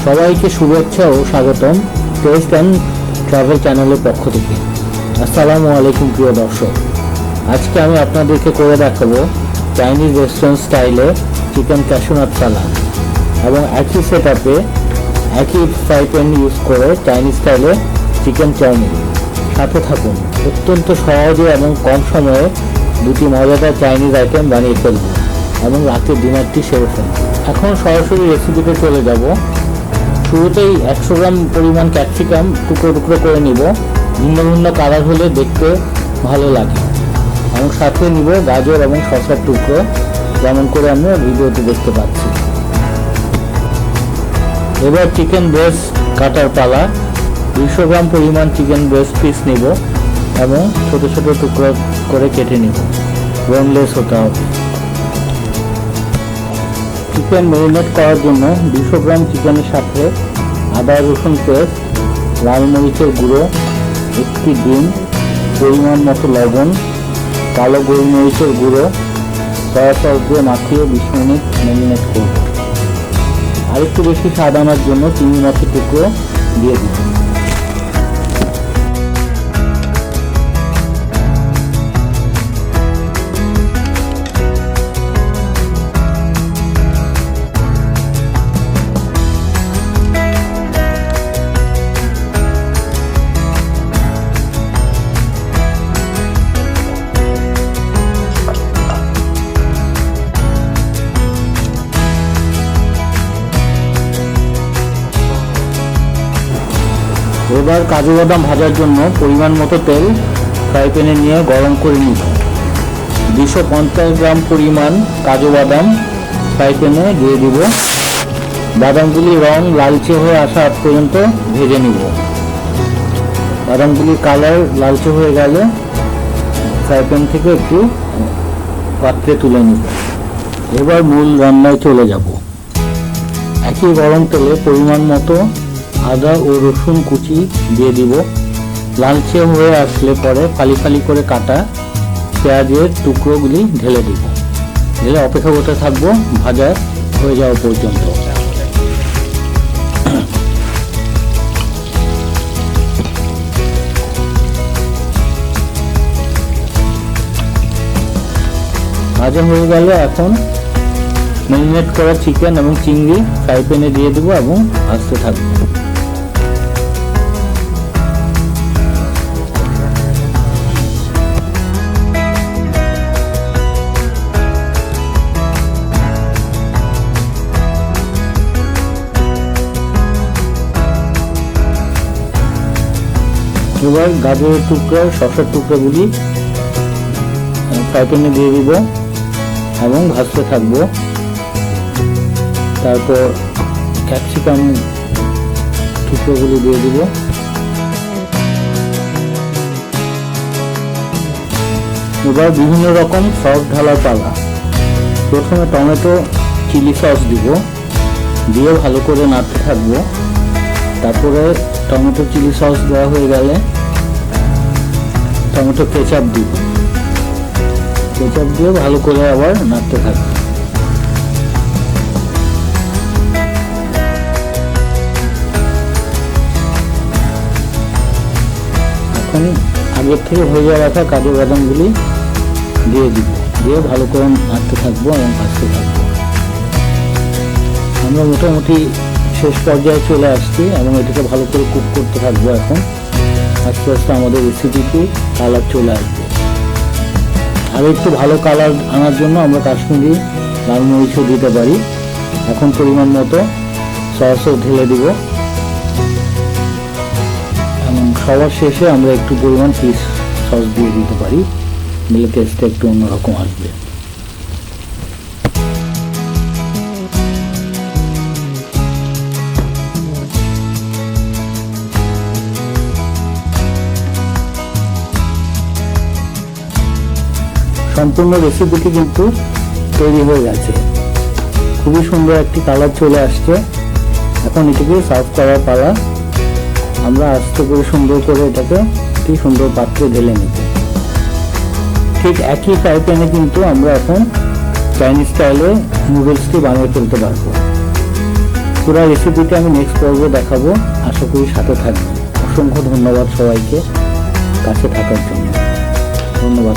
সবাইকে শুভেচ্ছা ও স্বাগতম টেস্ট অ্যান্ড ট্রাভেল চ্যানেলের পক্ষ থেকে। আসসালামু আলাইকুম প্রিয় দর্শক, আজকে আমি আপনাদেরকে করে দেখাবো চাইনিজ রেস্টুরেন্ট স্টাইলে চিকেন ক্যাশনাট সালাদ এবং একই সেট আপে একই ফ্রাই প্যান ইউজ করে চাইনিজ স্টাইলে চিকেন চাউমিন। সাথে থাকুন, অত্যন্ত সহজে এবং কম সময়ে দুটি মজাদার চাইনিজ আইটেম বানিয়ে ফেলব এবং রাতের ডিনারটি সেরে ফেলব। এখন সরাসরি রেসিপিতে চলে যাব। শুরুতেই 100 গ্রাম পরিমাণ ক্যাপসিকাম টুকরো টুকরো করে নিব, ভিন্ন ভিন্ন কালার হলে দেখতে ভালো লাগে, এবং সাথে নিব গাজর এবং শসার টুকরো, যেমন করে আমরা ভিডিওতে দেখতে পাচ্ছি। এবার চিকেন ব্রেস্ট কাটার পালা। 200 গ্রাম পরিমাণ চিকেন ব্রেস্ট পিস নিব এবং ছোট ছোট টুকরো করে কেটে নিব, বোনলেস হতে হবে। চিকেন ম্যারিনেট করার জন্য 200 গ্রাম চিকেনের সাথে আদা রসুন পেস্ট, লাল মরিচের গুঁড়ো, একটি ডিম, পরিমাণ মতো লবণ, কালো গোলমরিচের গুঁড়ো, সয়া সস দিয়ে মাখিয়ে 20 মিনিট ম্যারিনেট করব। আরেকটু বেশি স্বাদ আনার জন্য চিংড়ি মাছের টুকরো দিয়ে দিব। এবার কাজু বাদাম ভাজার জন্য পরিমাণ মতো তেল ফ্রাই প্যানে নিয়ে গরম করে নিব। 250 গ্রাম পরিমাণ কাজু বাদাম ফ্রাই প্যানে দিয়ে দিব। বাদামগুলি রং লালচে হয়ে আসা পর্যন্ত ভেজে নিব। বাদামগুলির কালার লালচে হয়ে গেলে ফ্রাই প্যান থেকে একটু পাত্রে তুলে নিব। এবার মূল রান্নায় চলে যাব। একই গরম তেলে পরিমাণ মতো আদা ও রসুন কুচি দিয়ে দিব। লালচে হয়ে আসলে পরে ফালি ফালি করে কাটা পেঁয়াজের টুকরোগুলি ঢেলে দিব। ঢেলে অপেক্ষা করতে থাকবো ভাজা হয়ে যাওয়া পর্যন্ত। ভাজা হয়ে গেলে এখন ম্যারিনেট করা চিকেন এবং চিংড়ি ফ্রাই প্যানে দিয়ে দেবো এবং ভাজতে থাকবো। এবার গাজরের টুকরো শসার টুকরোগুলি ফ্রাই প্যানে দিয়ে দিব এবং ভাজতে থাকবো। তারপর ক্যাপসিকাম টুকরোগুলি দিয়ে দিব। এবার বিভিন্ন রকম সস ঢালার পালা। প্রথমে টমেটো চিলি সস দিব, দিয়ে ভালো করে নাড়তে থাকবো। তারপরে টমেটো চিলি সস দেওয়া হয়ে গেলে টমেটো কেচাপ দিব। কেচাপ দিয়ে ভালো করে আবার নাড়তে থাকবো। এখন আগের থেকে ভেজে রাখা কাজু বাদামগুলি দিয়ে দিব, দিয়ে ভালো করে নাড়তে থাকবো এবং ভাজতে থাকবো। আমরা মোটামুটি শেষ পর্যায়ে চলে আসছি এবং এটাকে ভালো করে কুক করতে থাকবো। এখন আস্তে আস্তে আমাদের রেসিপিটি কালার চলে আসবে। আর একটু ভালো কালার আনার জন্য আমরা কাশ্মীরি লাল মরিচও দিতে পারি। এখন পরিমাণ মতো সসও ঢেলে দিব এবং সবার শেষে আমরা একটু পরিমাণ ফিশ সস দিয়ে দিতে পারি, দিলে টেস্টটা একটু অন্যরকম আসবে। সম্পূর্ণ রেসিপিটি কিন্তু তৈরি হয়ে গেছে। খুবই সুন্দর একটি কালার চলে আসছে। এখন এটাকে সার্ভ করার পালা। আমরা আস্তে করে সুন্দর করে এটাকে একটি সুন্দর পাত্রে ঢেলে নেব। ঠিক একই ফ্রাই প্যানে কিন্তু আমরা এখন চাইনিজ স্টাইলে নুডলসটি বানিয়ে ফেলতে পারবো। পুরো রেসিপিটা আমি নেক্সট পর্বে দেখাবো, আশা করি সাথে থাকবেন। অসংখ্য ধন্যবাদ সবাইকে কাছে থাকার জন্য। ধন্যবাদ।